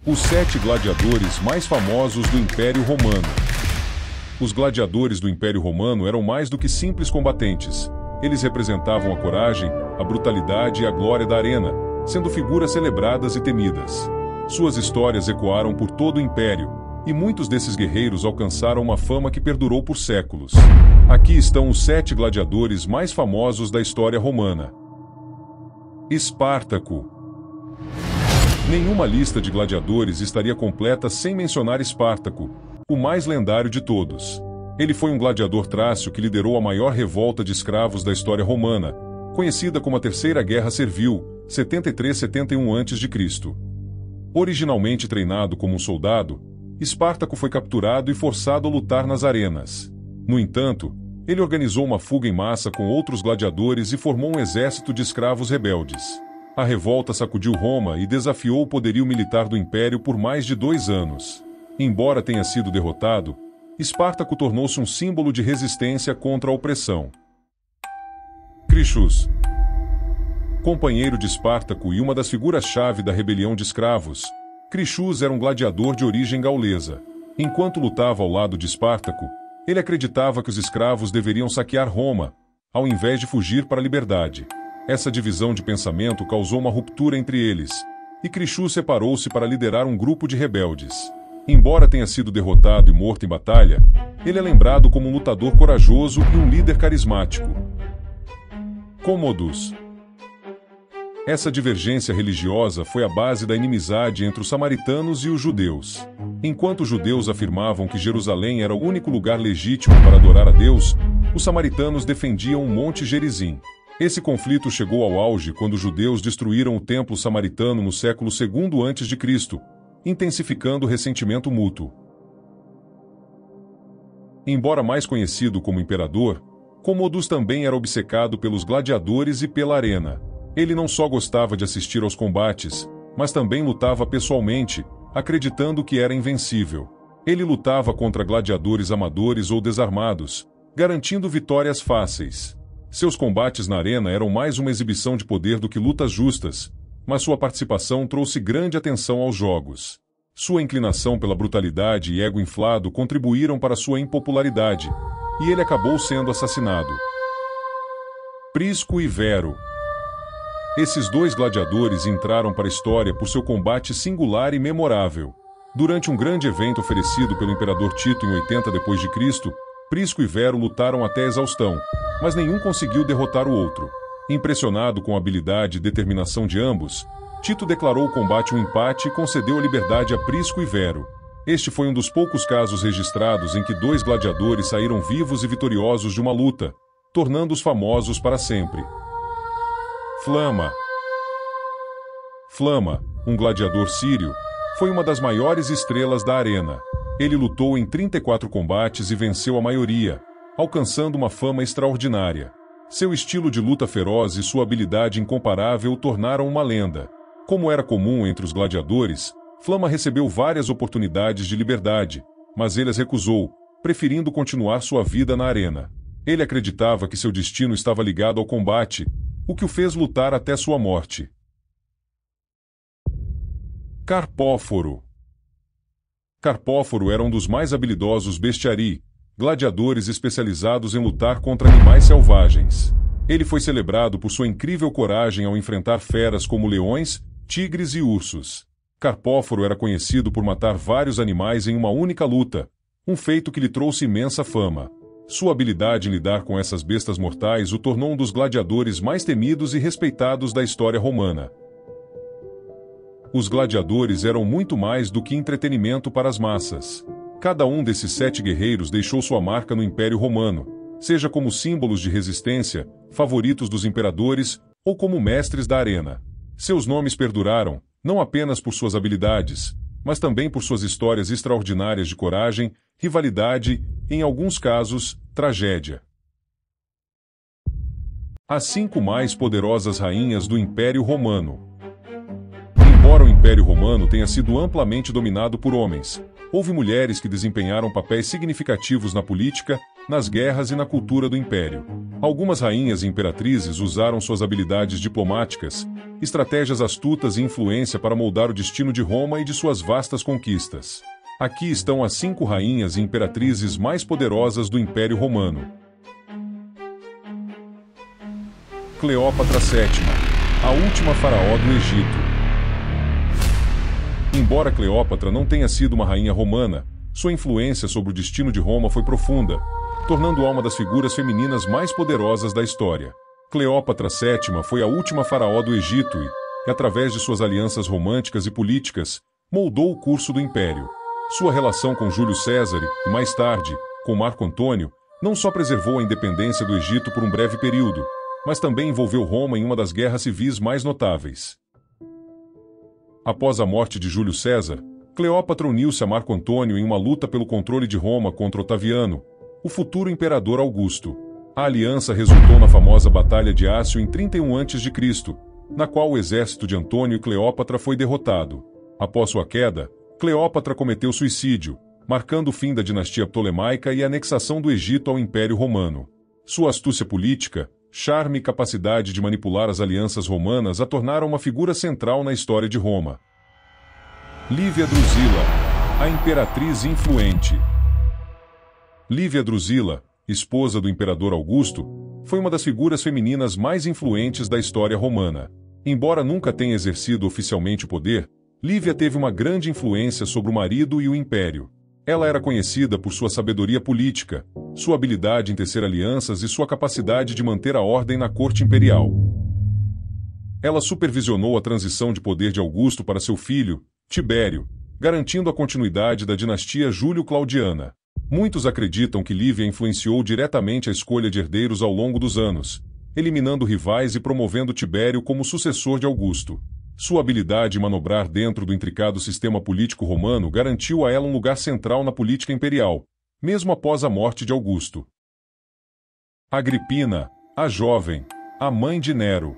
Os 7 gladiadores mais famosos do Império Romano. Os gladiadores do Império Romano eram mais do que simples combatentes. Eles representavam a coragem, a brutalidade e a glória da arena, sendo figuras celebradas e temidas. Suas histórias ecoaram por todo o Império, e muitos desses guerreiros alcançaram uma fama que perdurou por séculos. Aqui estão os 7 gladiadores mais famosos da história romana. Espartaco. Nenhuma lista de gladiadores estaria completa sem mencionar Espartaco, o mais lendário de todos. Ele foi um gladiador trácio que liderou a maior revolta de escravos da história romana, conhecida como a Terceira Guerra Servil, 73-71 a.C. Originalmente treinado como um soldado, Espartaco foi capturado e forçado a lutar nas arenas. No entanto, ele organizou uma fuga em massa com outros gladiadores e formou um exército de escravos rebeldes. A revolta sacudiu Roma e desafiou o poderio militar do Império por mais de 2 anos. Embora tenha sido derrotado, Espartaco tornou-se um símbolo de resistência contra a opressão. Crixus. Companheiro de Espartaco e uma das figuras-chave da rebelião de escravos, Crixus era um gladiador de origem gaulesa. Enquanto lutava ao lado de Espartaco, ele acreditava que os escravos deveriam saquear Roma, ao invés de fugir para a liberdade. Essa divisão de pensamento causou uma ruptura entre eles, e Crixus separou-se para liderar um grupo de rebeldes. Embora tenha sido derrotado e morto em batalha, ele é lembrado como um lutador corajoso e um líder carismático. Commodus. Essa divergência religiosa foi a base da inimizade entre os samaritanos e os judeus. Enquanto os judeus afirmavam que Jerusalém era o único lugar legítimo para adorar a Deus, os samaritanos defendiam o Monte Gerizim. Esse conflito chegou ao auge quando os judeus destruíram o templo samaritano no século II a.C., intensificando o ressentimento mútuo. Embora mais conhecido como imperador, Commodus também era obcecado pelos gladiadores e pela arena. Ele não só gostava de assistir aos combates, mas também lutava pessoalmente, acreditando que era invencível. Ele lutava contra gladiadores amadores ou desarmados, garantindo vitórias fáceis. Seus combates na arena eram mais uma exibição de poder do que lutas justas, mas sua participação trouxe grande atenção aos jogos. Sua inclinação pela brutalidade e ego inflado contribuíram para sua impopularidade, e ele acabou sendo assassinado. Prisco e Vero. Esses 2 gladiadores entraram para a história por seu combate singular e memorável. Durante um grande evento oferecido pelo imperador Tito em 80 d.C., Prisco e Vero lutaram até a exaustão, mas nenhum conseguiu derrotar o outro. Impressionado com a habilidade e determinação de ambos, Tito declarou o combate um empate e concedeu a liberdade a Prisco e Vero. Este foi um dos poucos casos registrados em que 2 gladiadores saíram vivos e vitoriosos de uma luta, tornando-os famosos para sempre. Flama. Flama, um gladiador sírio, foi uma das maiores estrelas da arena. Ele lutou em 34 combates e venceu a maioria, alcançando uma fama extraordinária. Seu estilo de luta feroz e sua habilidade incomparável o tornaram uma lenda. Como era comum entre os gladiadores, Flama recebeu várias oportunidades de liberdade, mas ele as recusou, preferindo continuar sua vida na arena. Ele acreditava que seu destino estava ligado ao combate, o que o fez lutar até sua morte. Carpóforo. Carpóforo era um dos mais habilidosos bestiari, gladiadores especializados em lutar contra animais selvagens. Ele foi celebrado por sua incrível coragem ao enfrentar feras como leões, tigres e ursos. Carpóforo era conhecido por matar vários animais em uma única luta, um feito que lhe trouxe imensa fama. Sua habilidade em lidar com essas bestas mortais o tornou um dos gladiadores mais temidos e respeitados da história romana. Os gladiadores eram muito mais do que entretenimento para as massas. Cada um desses 7 guerreiros deixou sua marca no Império Romano, seja como símbolos de resistência, favoritos dos imperadores, ou como mestres da arena. Seus nomes perduraram, não apenas por suas habilidades, mas também por suas histórias extraordinárias de coragem, rivalidade e, em alguns casos, tragédia. As 5 mais poderosas rainhas do Império Romano. Embora o Império Romano tenha sido amplamente dominado por homens, houve mulheres que desempenharam papéis significativos na política, nas guerras e na cultura do Império. Algumas rainhas e imperatrizes usaram suas habilidades diplomáticas, estratégias astutas e influência para moldar o destino de Roma e de suas vastas conquistas. Aqui estão as 5 rainhas e imperatrizes mais poderosas do Império Romano. Cleópatra VII, a última faraó do Egito. Embora Cleópatra não tenha sido uma rainha romana, sua influência sobre o destino de Roma foi profunda, tornando-a uma das figuras femininas mais poderosas da história. Cleópatra VII foi a última faraó do Egito e, através de suas alianças românticas e políticas, moldou o curso do império. Sua relação com Júlio César e, mais tarde, com Marco Antônio, não só preservou a independência do Egito por um breve período, mas também envolveu Roma em uma das guerras civis mais notáveis. Após a morte de Júlio César, Cleópatra uniu-se a Marco Antônio em uma luta pelo controle de Roma contra Otaviano, o futuro imperador Augusto. A aliança resultou na famosa Batalha de Ácio em 31 a.C., na qual o exército de Antônio e Cleópatra foi derrotado. Após sua queda, Cleópatra cometeu suicídio, marcando o fim da dinastia ptolemaica e a anexação do Egito ao Império Romano. Sua astúcia política, charme e capacidade de manipular as alianças romanas a tornaram uma figura central na história de Roma. Lívia Drusila, a imperatriz influente. Lívia Drusila, esposa do imperador Augusto, foi uma das figuras femininas mais influentes da história romana. Embora nunca tenha exercido oficialmente o poder, Lívia teve uma grande influência sobre o marido e o império. Ela era conhecida por sua sabedoria política, sua habilidade em tecer alianças e sua capacidade de manter a ordem na corte imperial. Ela supervisionou a transição de poder de Augusto para seu filho, Tibério, garantindo a continuidade da dinastia Júlio-Claudiana. Muitos acreditam que Lívia influenciou diretamente a escolha de herdeiros ao longo dos anos, eliminando rivais e promovendo Tibério como sucessor de Augusto. Sua habilidade em manobrar dentro do intricado sistema político romano garantiu a ela um lugar central na política imperial, mesmo após a morte de Augusto. Agripina, a jovem, a mãe de Nero.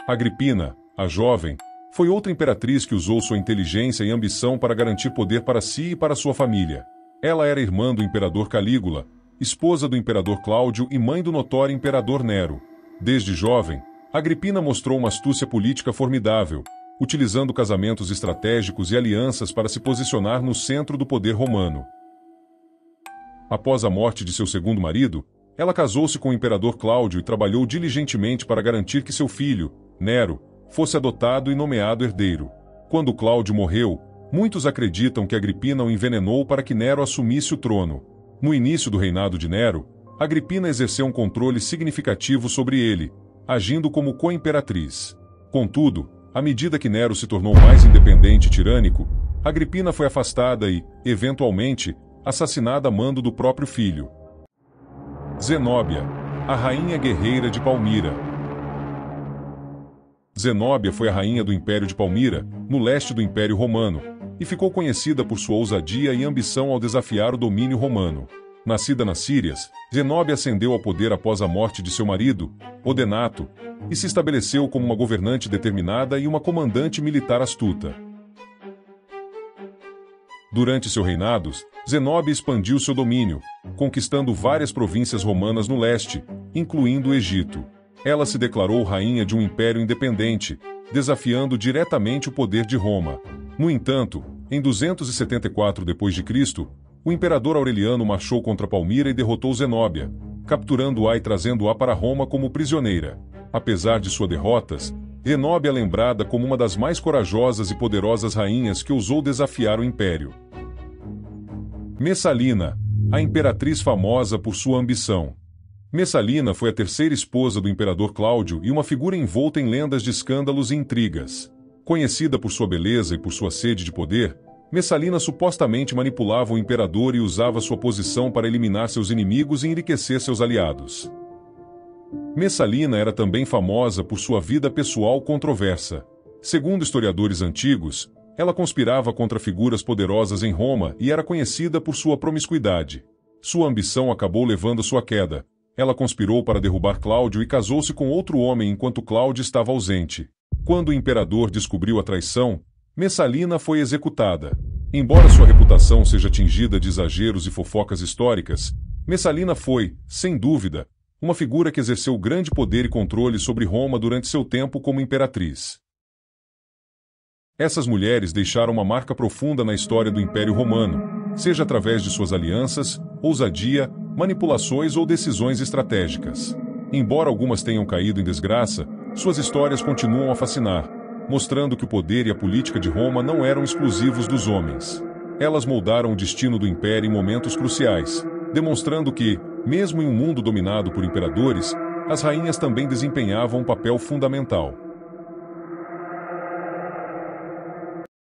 Agripina, a jovem, foi outra imperatriz que usou sua inteligência e ambição para garantir poder para si e para sua família. Ela era irmã do imperador Calígula, esposa do imperador Cláudio e mãe do notório imperador Nero. Desde jovem, Agripina mostrou uma astúcia política formidável, utilizando casamentos estratégicos e alianças para se posicionar no centro do poder romano. Após a morte de seu segundo marido, ela casou-se com o imperador Cláudio e trabalhou diligentemente para garantir que seu filho, Nero, fosse adotado e nomeado herdeiro. Quando Cláudio morreu, muitos acreditam que Agripina o envenenou para que Nero assumisse o trono. No início do reinado de Nero, Agripina exerceu um controle significativo sobre ele, agindo como co-imperatriz. Contudo, à medida que Nero se tornou mais independente e tirânico, Agripina foi afastada e, eventualmente, assassinada a mando do próprio filho. Zenóbia, a rainha guerreira de Palmira. Zenóbia foi a rainha do Império de Palmira, no leste do Império Romano, e ficou conhecida por sua ousadia e ambição ao desafiar o domínio romano. Nascida nas Sírias, Zenóbia ascendeu ao poder após a morte de seu marido, Odenato, e se estabeleceu como uma governante determinada e uma comandante militar astuta. Durante seu reinado, Zenóbia expandiu seu domínio, conquistando várias províncias romanas no leste, incluindo o Egito. Ela se declarou rainha de um império independente, desafiando diretamente o poder de Roma. No entanto, em 274 d.C., o imperador Aureliano marchou contra Palmira e derrotou Zenóbia, capturando-a e trazendo-a para Roma como prisioneira. Apesar de suas derrotas, Zenóbia é lembrada como uma das mais corajosas e poderosas rainhas que ousou desafiar o império. Messalina, a imperatriz famosa por sua ambição. Messalina foi a terceira esposa do imperador Cláudio e uma figura envolta em lendas de escândalos e intrigas. Conhecida por sua beleza e por sua sede de poder, Messalina supostamente manipulava o imperador e usava sua posição para eliminar seus inimigos e enriquecer seus aliados. Messalina era também famosa por sua vida pessoal controversa. Segundo historiadores antigos, ela conspirava contra figuras poderosas em Roma e era conhecida por sua promiscuidade. Sua ambição acabou levando à sua queda. Ela conspirou para derrubar Cláudio e casou-se com outro homem enquanto Cláudio estava ausente. Quando o imperador descobriu a traição, Messalina foi executada. Embora sua reputação seja tingida de exageros e fofocas históricas, Messalina foi, sem dúvida, uma figura que exerceu grande poder e controle sobre Roma durante seu tempo como imperatriz. Essas mulheres deixaram uma marca profunda na história do Império Romano, seja através de suas alianças, ousadia, manipulações ou decisões estratégicas. Embora algumas tenham caído em desgraça, suas histórias continuam a fascinar, mostrando que o poder e a política de Roma não eram exclusivos dos homens. Elas moldaram o destino do império em momentos cruciais, demonstrando que, mesmo em um mundo dominado por imperadores, as rainhas também desempenhavam um papel fundamental.